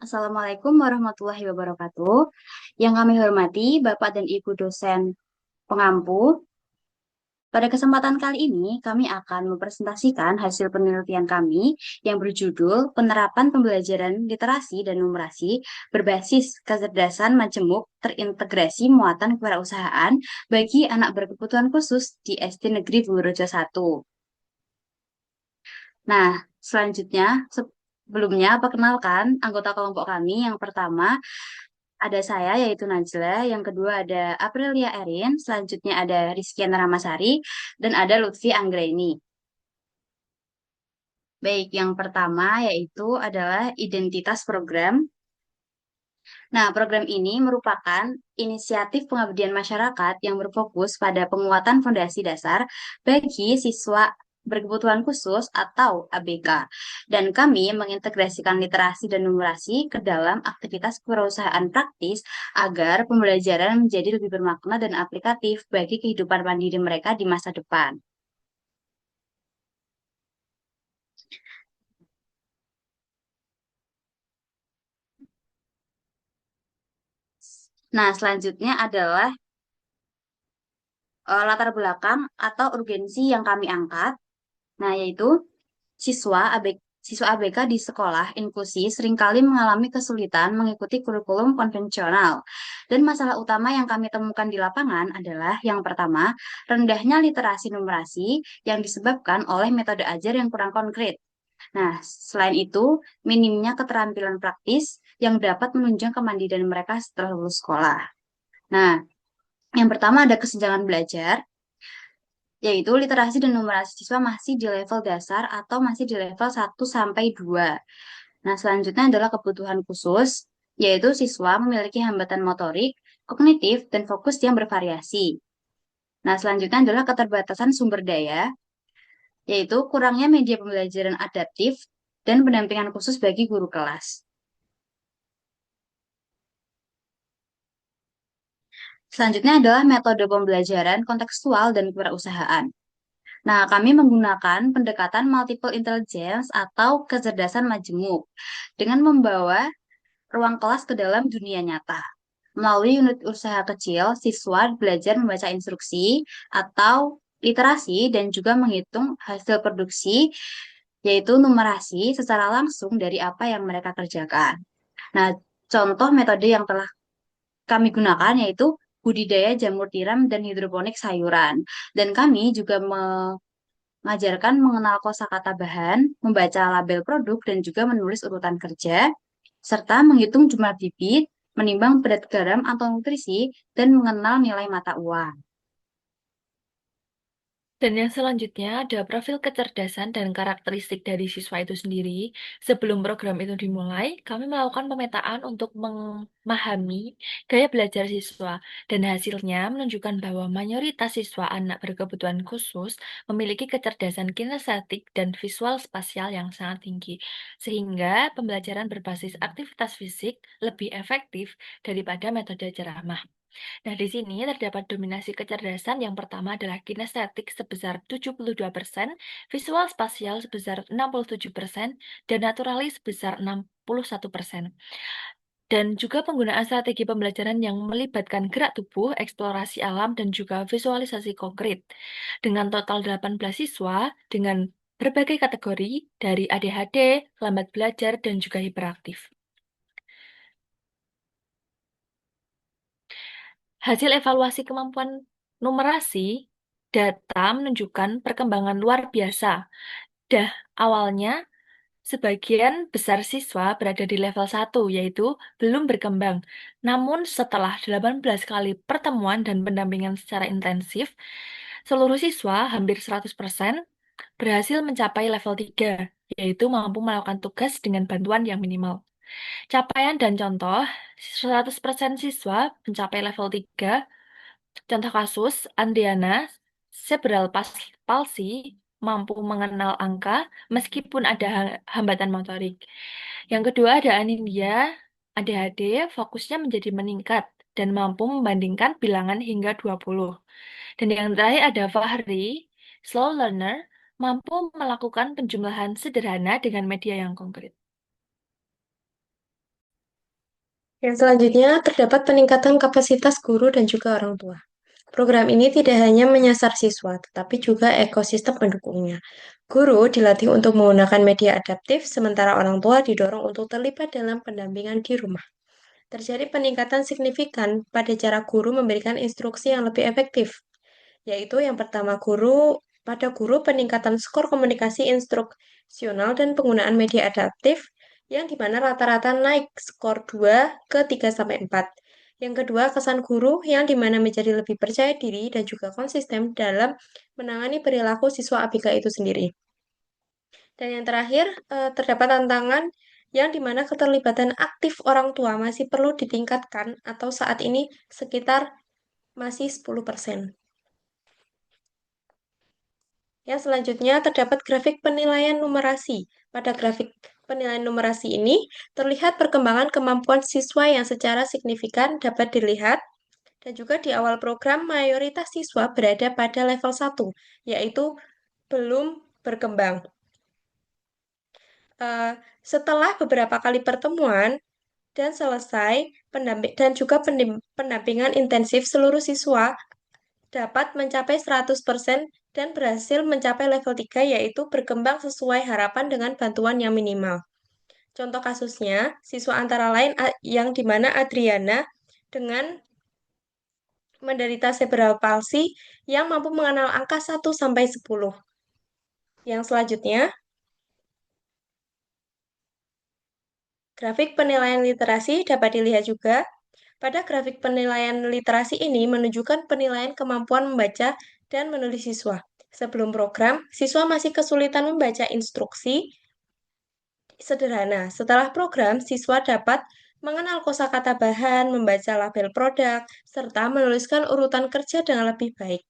Assalamualaikum warahmatullahi wabarakatuh. Yang kami hormati Bapak dan Ibu dosen pengampu. Pada kesempatan kali ini, kami akan mempresentasikan hasil penelitian kami yang berjudul Penerapan Pembelajaran Literasi dan Numerasi berbasis kecerdasan majemuk terintegrasi muatan kewirausahaan bagi anak berkebutuhan khusus di SD Negeri Bulurejo 1. Nah, selanjutnya, sebelumnya perkenalkan anggota kelompok kami. Yang pertama, ada saya yaitu Najla, yang kedua ada Aprilia Erin, selanjutnya ada Rizkiana Ramasari, dan ada Lutfi Anggraini. Baik, yang pertama yaitu adalah identitas program. Nah, program ini merupakan inisiatif pengabdian masyarakat yang berfokus pada penguatan fondasi dasar bagi siswa berkebutuhan khusus atau ABK. Dan kami mengintegrasikan literasi dan numerasi ke dalam aktivitas kewirausahaan praktis agar pembelajaran menjadi lebih bermakna dan aplikatif bagi kehidupan mandiri mereka di masa depan. Nah, selanjutnya adalah latar belakang atau urgensi yang kami angkat. Nah, yaitu siswa ABK di sekolah inklusi seringkali mengalami kesulitan mengikuti kurikulum konvensional. Dan masalah utama yang kami temukan di lapangan adalah yang pertama, rendahnya literasi numerasi yang disebabkan oleh metode ajar yang kurang konkret. Nah, selain itu, minimnya keterampilan praktis yang dapat menunjang kemandirian mereka setelah lulus sekolah. Nah, yang pertama ada kesenjangan belajar, yaitu literasi dan numerasi siswa masih di level dasar atau masih di level 1 sampai 2. Nah, selanjutnya adalah kebutuhan khusus, yaitu siswa memiliki hambatan motorik, kognitif, dan fokus yang bervariasi. Nah, selanjutnya adalah keterbatasan sumber daya, yaitu kurangnya media pembelajaran adaptif dan pendampingan khusus bagi guru kelas. Selanjutnya adalah metode pembelajaran kontekstual dan kewirausahaan. Nah, kami menggunakan pendekatan multiple intelligence atau kecerdasan majemuk dengan membawa ruang kelas ke dalam dunia nyata. Melalui unit usaha kecil, siswa belajar membaca instruksi atau literasi dan juga menghitung hasil produksi, yaitu numerasi secara langsung dari apa yang mereka kerjakan. Nah, contoh metode yang telah kami gunakan yaitu budidaya jamur tiram dan hidroponik sayuran. Dan kami juga mengajarkan mengenal kosakata bahan, membaca label produk, dan juga menulis urutan kerja, serta menghitung jumlah bibit, menimbang berat garam atau nutrisi, dan mengenal nilai mata uang. Dan yang selanjutnya ada profil kecerdasan dan karakteristik dari siswa itu sendiri. Sebelum program itu dimulai, kami melakukan pemetaan untuk memahami gaya belajar siswa. Dan hasilnya menunjukkan bahwa mayoritas siswa anak berkebutuhan khusus memiliki kecerdasan kinestetik dan visual spasial yang sangat tinggi. Sehingga pembelajaran berbasis aktivitas fisik lebih efektif daripada metode ceramah. Nah, di sini terdapat dominasi kecerdasan. Yang pertama adalah kinestetik sebesar 72%, visual spasial sebesar 67%, dan naturalis sebesar 61%. Dan juga penggunaan strategi pembelajaran yang melibatkan gerak tubuh, eksplorasi alam, dan juga visualisasi konkret. Dengan total 18 siswa, dengan berbagai kategori, dari ADHD, lambat belajar, dan juga hiperaktif. Hasil evaluasi kemampuan numerasi data menunjukkan perkembangan luar biasa. Dah awalnya, sebagian besar siswa berada di level 1, yaitu belum berkembang. Namun setelah 18 kali pertemuan dan pendampingan secara intensif, seluruh siswa hampir 100% berhasil mencapai level 3, yaitu mampu melakukan tugas dengan bantuan yang minimal. Capaian dan contoh, 100% siswa mencapai level 3. Contoh kasus, Andriana, cerebral palsy, mampu mengenal angka meskipun ada hambatan motorik. Yang kedua ada Anindya, ADHD, fokusnya menjadi meningkat dan mampu membandingkan bilangan hingga 20. Dan yang terakhir ada Fahri, slow learner, mampu melakukan penjumlahan sederhana dengan media yang konkret. Yang selanjutnya, terdapat peningkatan kapasitas guru dan juga orang tua. Program ini tidak hanya menyasar siswa, tetapi juga ekosistem pendukungnya. Guru dilatih untuk menggunakan media adaptif, sementara orang tua didorong untuk terlibat dalam pendampingan di rumah. Terjadi peningkatan signifikan pada cara guru memberikan instruksi yang lebih efektif, yaitu yang pertama guru peningkatan skor komunikasi instruksional dan penggunaan media adaptif yang dimana rata-rata naik skor 2 ke 3 sampai 4. Yang kedua, kesan guru yang dimana menjadi lebih percaya diri dan juga konsisten dalam menangani perilaku siswa ABK itu sendiri. Dan yang terakhir, terdapat tantangan yang dimana keterlibatan aktif orang tua masih perlu ditingkatkan atau saat ini sekitar masih 10%. Yang selanjutnya terdapat grafik penilaian numerasi. Pada grafik penilaian numerasi ini terlihat perkembangan kemampuan siswa yang secara signifikan dapat dilihat dan juga di awal program mayoritas siswa berada pada level 1, yaitu belum berkembang. Eh, Setelah beberapa kali pertemuan dan selesai pendampingan intensif, seluruh siswa dapat mencapai 100% dan berhasil mencapai level 3, yaitu berkembang sesuai harapan dengan bantuan yang minimal. Contoh kasusnya, siswa antara lain yang dimana Adriana dengan menderita cerebral palsy yang mampu mengenal angka 1 sampai 10. Yang selanjutnya, grafik penilaian literasi dapat dilihat juga. Pada grafik penilaian literasi ini menunjukkan penilaian kemampuan membaca dan menulis siswa. Sebelum program, siswa masih kesulitan membaca instruksi sederhana. Setelah program, siswa dapat mengenal kosakata bahan, membaca label produk, serta menuliskan urutan kerja dengan lebih baik.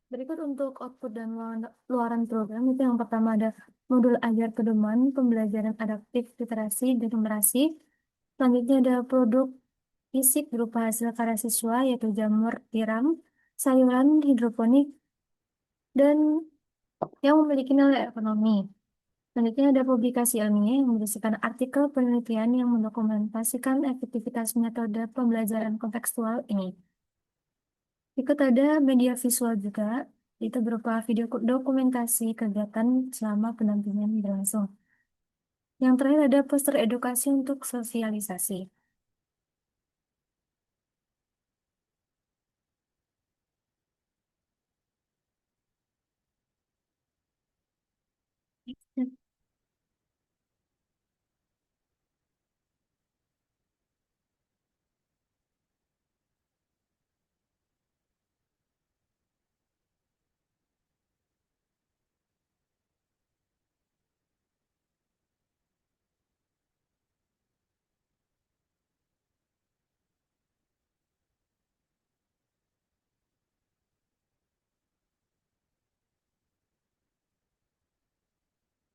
Berikut untuk output dan luaran program itu yang pertama ada modul ajar pedoman, pembelajaran adaptif, literasi, dan numerasi. Selanjutnya ada produk fisik berupa hasil karya siswa yaitu jamur tiram, sayuran hidroponik, dan yang memiliki nilai ekonomi. Selanjutnya ada publikasi ilmiah yang berdasarkan artikel penelitian yang mendokumentasikan efektivitas metode pembelajaran kontekstual ini. Ikut ada media visual juga, itu berupa video dokumentasi kegiatan selama pendampingan berlangsung. Yang terakhir ada poster edukasi untuk sosialisasi.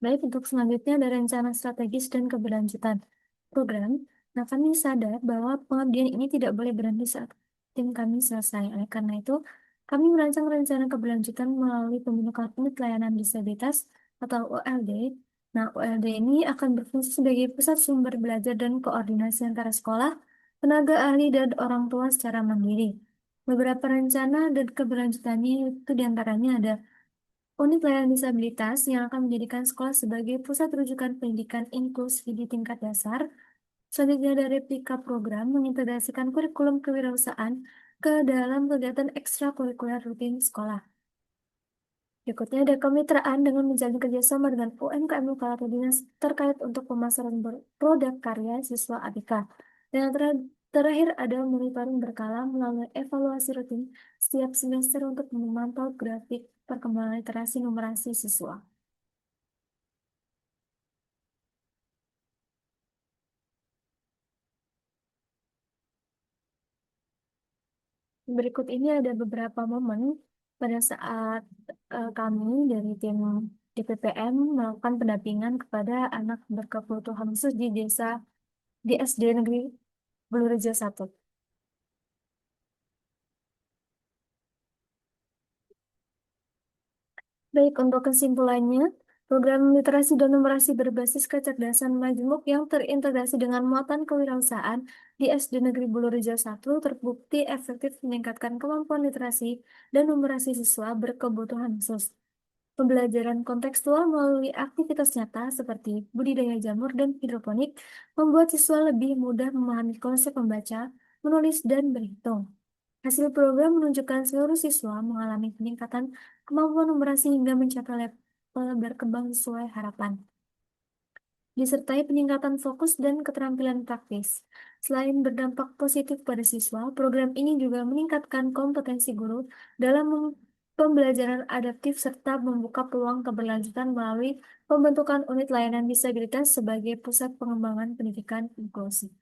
Baik, untuk selanjutnya ada rencana strategis dan keberlanjutan program. Nah, kami sadar bahwa pengabdian ini tidak boleh berhenti saat tim kami selesai. Oleh karena itu, kami merancang rencana keberlanjutan melalui pembentukan unit layanan disabilitas atau OLD. Nah, OLD ini akan berfungsi sebagai pusat sumber belajar dan koordinasi antara sekolah, tenaga ahli, dan orang tua secara mandiri. Beberapa rencana dan keberlanjutannya itu diantaranya ada unit layanan disabilitas yang akan menjadikan sekolah sebagai pusat rujukan pendidikan inklusif di tingkat dasar. Selanjutnya ada replika program mengintegrasikan kurikulum kewirausahaan ke dalam kegiatan ekstrakurikuler rutin sekolah. Berikutnya ada kemitraan dengan menjalin kerjasama dengan UMKM lokal atau dinas terkait untuk pemasaran produk karya siswa ABK. Dan yang terakhir ada monitoring berkala melalui evaluasi rutin setiap semester untuk memantau grafik perkembangan literasi numerasi siswa. Berikut ini ada beberapa momen pada saat kami dari tim DPPM melakukan pendampingan kepada anak berkebutuhan khusus di desa di SD Negeri Bulurejo 1. Baik, untuk kesimpulannya, Program literasi dan numerasi berbasis kecerdasan majemuk yang terintegrasi dengan muatan kewirausahaan di SD Negeri Bulurejo 1 terbukti efektif meningkatkan kemampuan literasi dan numerasi siswa berkebutuhan khusus. Pembelajaran kontekstual melalui aktivitas nyata seperti budidaya jamur dan hidroponik membuat siswa lebih mudah memahami konsep membaca, menulis, dan berhitung. Hasil program menunjukkan seluruh siswa mengalami peningkatan kemampuan numerasi hingga mencapai level berkembang sesuai harapan, disertai peningkatan fokus dan keterampilan praktis. Selain berdampak positif pada siswa, program ini juga meningkatkan kompetensi guru dalam pembelajaran adaptif serta membuka peluang keberlanjutan melalui pembentukan unit layanan disabilitas sebagai pusat pengembangan pendidikan inklusi.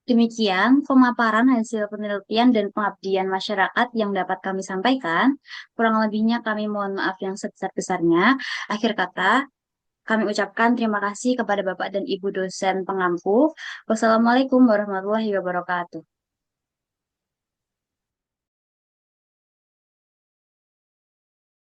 Demikian pemaparan hasil penelitian dan pengabdian masyarakat yang dapat kami sampaikan. Kurang lebihnya kami mohon maaf yang sebesar-besarnya. Akhir kata, kami ucapkan terima kasih kepada Bapak dan Ibu dosen pengampu. Wassalamualaikum warahmatullahi wabarakatuh.